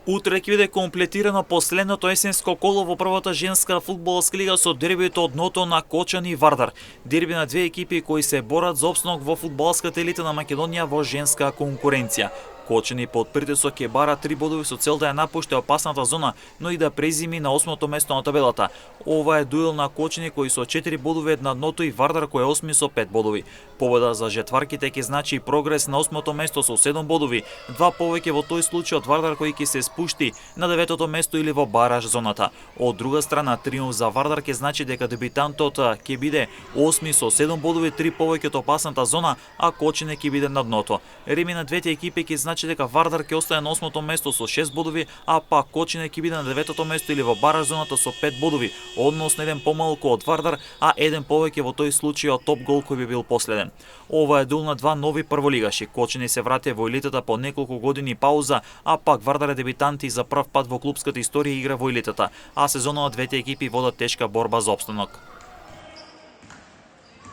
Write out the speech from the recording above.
Утре ќе биде комплетирано последното есенско коло во првата женска фудбалска лига со дербито од Ното на Кочани и Вардар. Дерби на две екипи кои се борат за опстанок во фудбалската елита на Македонија во женска конкуренција. Кочани под притисок ќе бара 3 бодови со цел да ја напушти опасната зона, но и да презими на 8-то место на табелата. Ова е дуел на Кочани кои со 4 бодови над Ното и Вардар кој е 8 со 5 бодови. Победа за жетварките ќе значи прогрес на 8-то место со 7 бодови, 2 повеќе во тој случај од Вардар кој ќе се спушти на 9-то место или во бараж зоната. Од друга страна, триумф за Вардар ќе значи дека дебитантот ќе биде 8 со 7 бодови, 3 повеќе од опасната зона, а Кочани ќе биде на дното. Реми на двете екипи ќе значи дека Вардар ќе остане на 8-то место со 6 бодови, а пак Кочани ќе биде на 9-то место или во бараж зоната со 5 бодови, односно еден помалку од Вардар, а еден повеќе во тој случај од топ гол кој би бил последен. Ова е дуел на два нови прволигаши. Кочани се врати во елитата по неколку години пауза, а пак Вардар е дебитант и за прв пат во клупската историја игра во елитата, а сезонот двете екипи водат тешка борба за опстанок.